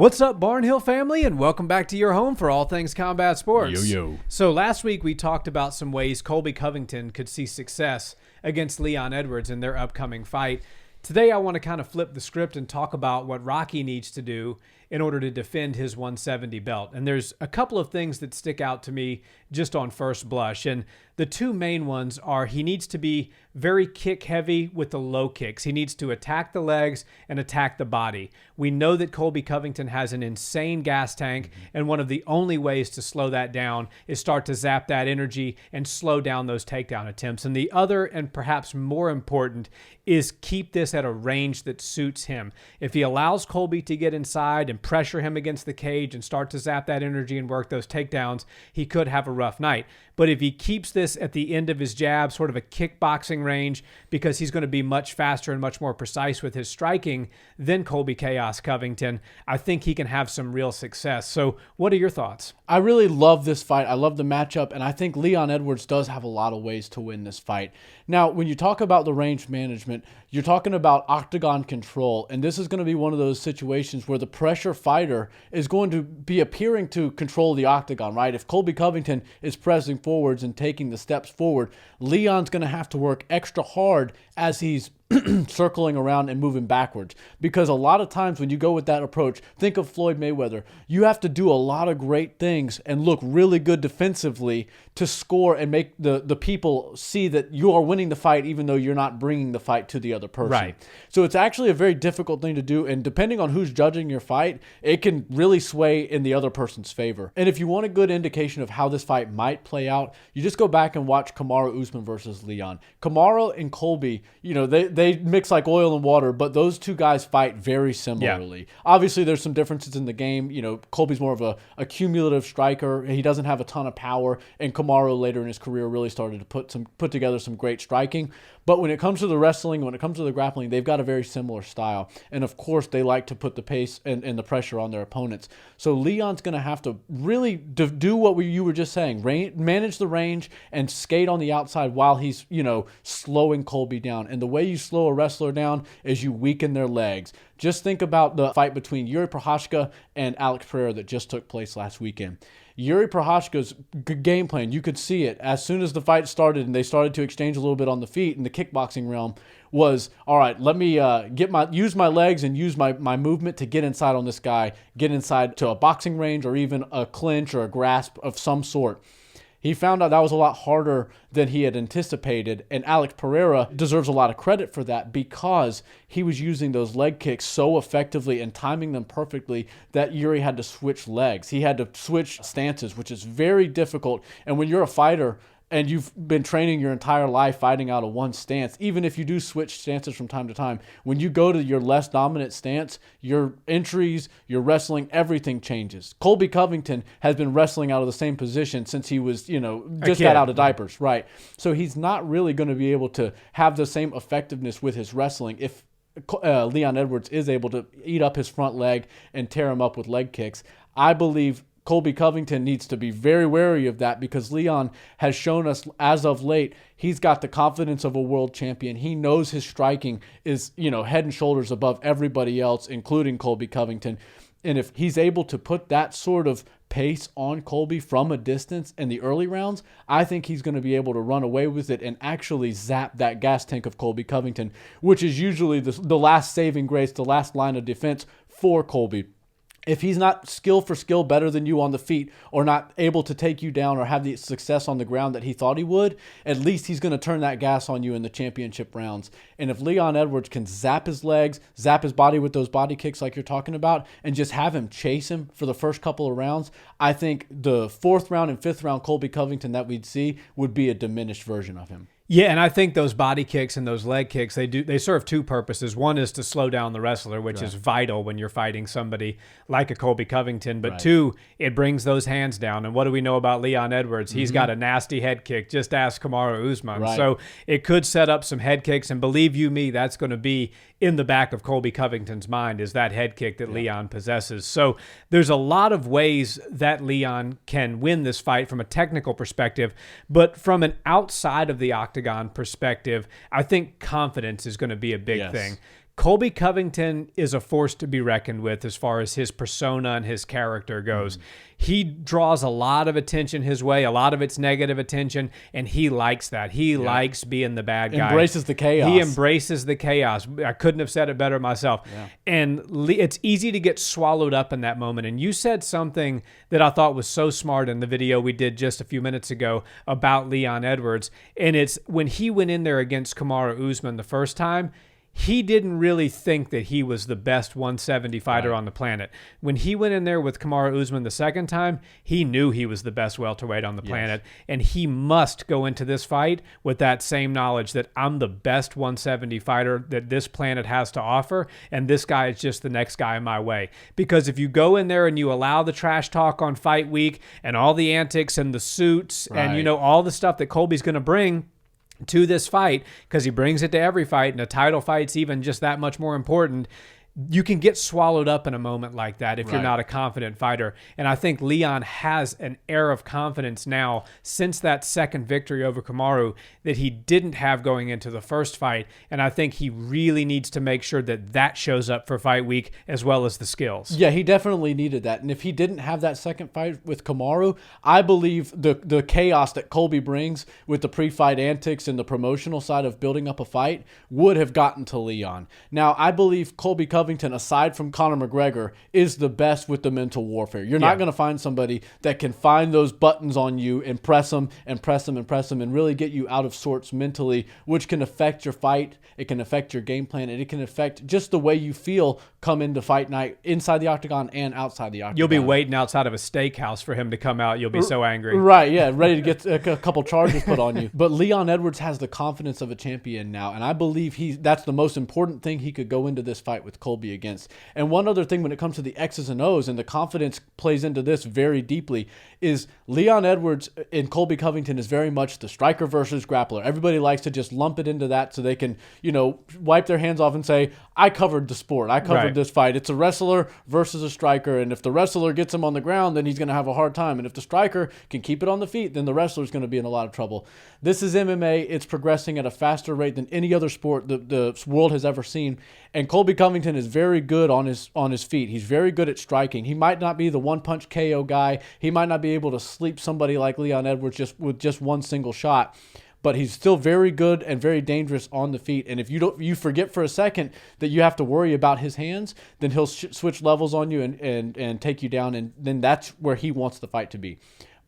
What's up, Barnhill family, and welcome back to your home for all things combat sports. Yo. So last week we talked about some ways Colby Covington could see success against Leon Edwards in their upcoming fight. Today I want to kind of flip the script and talk about what Rocky needs to do in order to defend his 170 belt. And there's a couple of things that stick out to me just on first blush. And the two main ones are he needs to be very kick heavy with the low kicks. He needs to attack the legs and attack the body. We know that Colby Covington has an insane gas tank, and one of the only ways to slow that down is start to zap that energy and slow down those takedown attempts. And the other, and perhaps more important, is keep this at a range that suits him. If he allows Colby to get inside and pressure him against the cage and start to zap that energy and work those takedowns, he could have a rough night. But if he keeps this at the end of his jab, sort of a kickboxing range, because he's going to be much faster and much more precise with his striking than Colby Chaos Covington, I think he can have some real success. So what are your thoughts? I really love this fight. I love the matchup, and I think Leon Edwards does have a lot of ways to win this fight. Now, when you talk about the range management, you're talking about octagon control, and this is going to be one of those situations where the pressure fighter is going to be appearing to control the octagon, right? If Colby Covington is pressing forwards and taking the steps forward, Leon's going to have to work extra hard as he's circling around and moving backwards, because a lot of times when you go with that approach, think of Floyd Mayweather, you have to do a lot of great things and look really good defensively to score and make the people see that you are winning the fight even though you're not bringing the fight to the other person. Right. So it's actually a very difficult thing to do, and depending on who's judging your fight, it can really sway in the other person's favor. And if you want a good indication of how this fight might play out, you just go back and watch Kamaru Usman versus Leon. Kamaru and Colby, they mix like oil and water, but those two guys fight very similarly. Yeah. Obviously, there's some differences in the game. Colby's more of a cumulative striker. He doesn't have a ton of power, and Kamaru later in his career really started to put together some great striking. But when it comes to the wrestling, when it comes to the grappling, they've got a very similar style. And of course, they like to put the pace and the pressure on their opponents. So Leon's going to have to really do what you were just saying, manage the range and skate on the outside while he's, slowing Colby down. And the way you slow a wrestler down is you weaken their legs. Just think about the fight between Yuri Prochazka and Alex Pereira that just took place last weekend. Yuri Prochazka's game plan, you could see it as soon as the fight started and they started to exchange a little bit on the feet in the kickboxing realm, was, all right, let me use my legs and use my movement to get inside on this guy, get inside to a boxing range or even a clinch or a grasp of some sort. He found out that was a lot harder than he had anticipated, and Alex Pereira deserves a lot of credit for that because he was using those leg kicks so effectively and timing them perfectly that Yuri had to switch legs. He had to switch stances, which is very difficult. And when you're a fighter and you've been training your entire life fighting out of one stance, even if you do switch stances from time to time, when you go to your less dominant stance, your entries, your wrestling, everything changes. Colby Covington has been wrestling out of the same position since he was, just got out of diapers, right? So he's not really going to be able to have the same effectiveness with his wrestling if Leon Edwards is able to eat up his front leg and tear him up with leg kicks. I believe Colby Covington needs to be very wary of that because Leon has shown us as of late, he's got the confidence of a world champion. He knows his striking is, head and shoulders above everybody else, including Colby Covington. And if he's able to put that sort of pace on Colby from a distance in the early rounds, I think he's going to be able to run away with it and actually zap that gas tank of Colby Covington, which is usually the last saving grace, the last line of defense for Colby. If he's not skill for skill better than you on the feet or not able to take you down or have the success on the ground that he thought he would, at least he's going to turn that gas on you in the championship rounds. And if Leon Edwards can zap his legs, zap his body with those body kicks like you're talking about, and just have him chase him for the first couple of rounds, I think the fourth round and fifth round Colby Covington that we'd see would be a diminished version of him. Yeah, and I think those body kicks and those leg kicks, they serve two purposes. One is to slow down the wrestler, which is vital when you're fighting somebody like a Colby Covington. But two, it brings those hands down. And what do we know about Leon Edwards? He's got a nasty head kick. Just ask Kamaru Usman. Right. So it could set up some head kicks. And believe you me, that's going to be in the back of Colby Covington's mind, is that head kick that Leon possesses. So there's a lot of ways that Leon can win this fight from a technical perspective. But from an outside of the octagon perspective, I think confidence is going to be a big thing. Colby Covington is a force to be reckoned with as far as his persona and his character goes. He draws a lot of attention his way, a lot of it's negative attention, and he likes that. He likes being the bad guy. Embraces the chaos. He embraces the chaos. I couldn't have said it better myself. Yeah. And it's easy to get swallowed up in that moment. And you said something that I thought was so smart in the video we did just a few minutes ago about Leon Edwards. And it's when he went in there against Kamaru Usman the first time, he didn't really think that he was the best 170 fighter on the planet. When he went in there with Kamaru Usman the second time, he knew he was the best welterweight on the planet. And he must go into this fight with that same knowledge that I'm the best 170 fighter that this planet has to offer, and this guy is just the next guy in my way. Because if you go in there and you allow the trash talk on fight week and all the antics and the suits and, you know, all the stuff that Colby's going to bring to this fight, because he brings it to every fight, and a title fight's even just that much more important, you can get swallowed up in a moment like that if you're not a confident fighter. And I think Leon has an air of confidence now since that second victory over Kamaru that he didn't have going into the first fight. And I think he really needs to make sure that that shows up for fight week as well as the skills. Yeah, he definitely needed that. And if he didn't have that second fight with Kamaru, I believe the chaos that Colby brings with the pre-fight antics and the promotional side of building up a fight would have gotten to Leon. Now, I believe Colby Covington, aside from Conor McGregor, is the best with the mental warfare. You're not going to find somebody that can find those buttons on you and press them and press them and press them and really get you out of sorts mentally, which can affect your fight. It can affect your game plan, and it can affect just the way you feel come into fight night inside the octagon and outside the octagon. You'll be waiting outside of a steakhouse for him to come out. You'll be so angry. Right, yeah, ready to get a couple charges put on you. But Leon Edwards has the confidence of a champion now, and I believe that's the most important thing he could go into this fight with Colby against. And one other thing when it comes to the X's and O's, and the confidence plays into this very deeply, is Leon Edwards and Colby Covington is very much the striker versus grappler. Everybody likes to just lump it into that so they can, wipe their hands off and say, I covered the sport. I covered this fight. It's a wrestler versus a striker, and if the wrestler gets him on the ground, then he's going to have a hard time. And if the striker can keep it on the feet, then the wrestler's going to be in a lot of trouble. This is MMA. It's progressing at a faster rate than any other sport the world has ever seen. And Colby Covington is very good on his feet. He's very good at striking. He might not be the one-punch KO guy. He might not be able to sleep somebody like Leon Edwards with just one single shot. But he's still very good and very dangerous on the feet. And if you forget for a second that you have to worry about his hands, then he'll switch levels on you and take you down. And then that's where he wants the fight to be.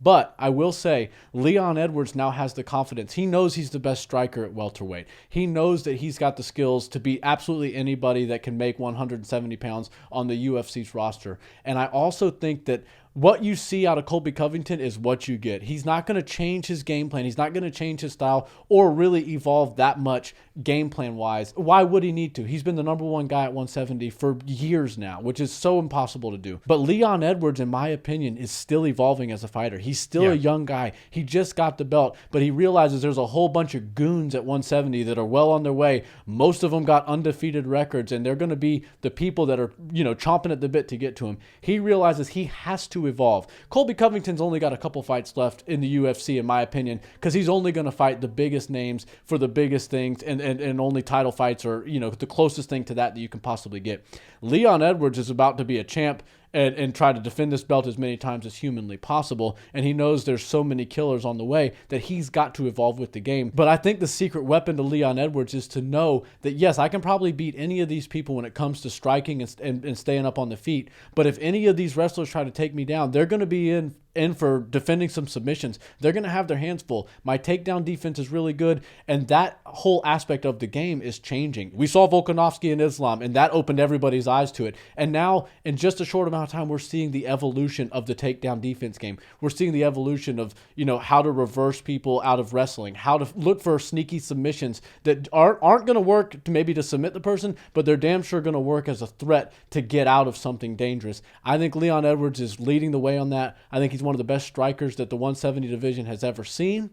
But I will say, Leon Edwards now has the confidence. He knows he's the best striker at welterweight. He knows that he's got the skills to beat absolutely anybody that can make 170 pounds on the UFC's roster. And I also think that what you see out of Colby Covington is what you get. He's not going to change his game plan. He's not going to change his style or really evolve that much game plan-wise. Why would he need to? He's been the number one guy at 170 for years now, which is so impossible to do. But Leon Edwards, in my opinion, is still evolving as a fighter. He's still a young guy. He just got the belt, but he realizes there's a whole bunch of goons at 170 that are well on their way. Most of them got undefeated records, and they're going to be the people that are, chomping at the bit to get to him. He realizes he has to evolve. Colby Covington's only got a couple fights left in the UFC, in my opinion, because he's only going to fight the biggest names for the biggest things, and only title fights are, the closest thing to that you can possibly get. Leon Edwards is about to be a champ and try to defend this belt as many times as humanly possible. And he knows there's so many killers on the way that he's got to evolve with the game. But I think the secret weapon to Leon Edwards is to know that, yes, I can probably beat any of these people when it comes to striking and staying up on the feet. But if any of these wrestlers try to take me down, they're going to be in for defending some submissions. They're going to have their hands full. My takedown defense is really good, and that whole aspect of the game is changing. We saw Volkanovski in Islam, and that opened everybody's eyes to it. And now, in just a short amount of time, we're seeing the evolution of the takedown defense game. We're seeing the evolution of, how to reverse people out of wrestling, how to look for sneaky submissions that aren't going to work to submit the person, but they're damn sure going to work as a threat to get out of something dangerous. I think Leon Edwards is leading the way on that. I think he's one of the best strikers that the 170 division has ever seen.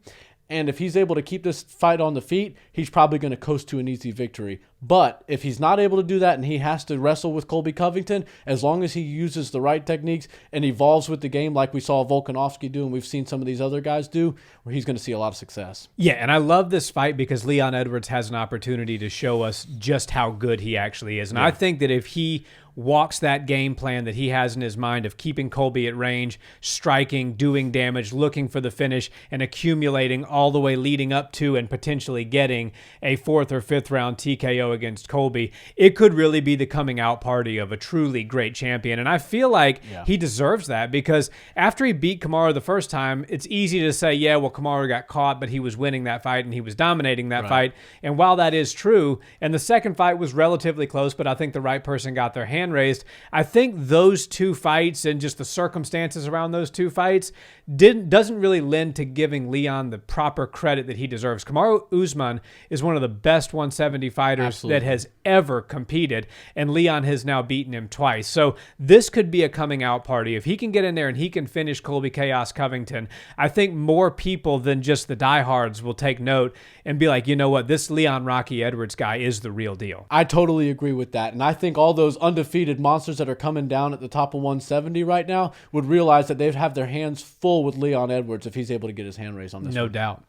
And if he's able to keep this fight on the feet, he's probably going to coast to an easy victory. But if he's not able to do that and he has to wrestle with Colby Covington, as long as he uses the right techniques and evolves with the game like we saw Volkanovski do and we've seen some of these other guys do, where he's going to see a lot of success. Yeah, and I love this fight because Leon Edwards has an opportunity to show us just how good he actually is. And I think that if he walks that game plan that he has in his mind of keeping Colby at range, striking, doing damage, looking for the finish, and accumulating all the way leading up to and potentially getting a 4th or 5th round TKO against Colby, it could really be the coming out party of a truly great champion. And I feel like he deserves that because after he beat Kamaru the first time, it's easy to say, yeah, well, Kamaru got caught, but he was winning that fight and he was dominating that fight. And while that is true, and the second fight was relatively close, but I think the right person got their hand raised, I think those two fights and just the circumstances around those two fights doesn't really lend to giving Leon the proper credit that he deserves. Kamaru Usman is one of the best 170 fighters that has ever competed, and Leon has now beaten him twice. So this could be a coming out party. If he can get in there and he can finish Colby Chaos Covington, I think more people than just the diehards will take note and be like, you know what, this Leon Rocky Edwards guy is the real deal. I totally agree with that. And I think all those undefeated monsters that are coming down at the top of 170 right now would realize that they'd have their hands full with Leon Edwards if he's able to get his hand raised on this. No doubt.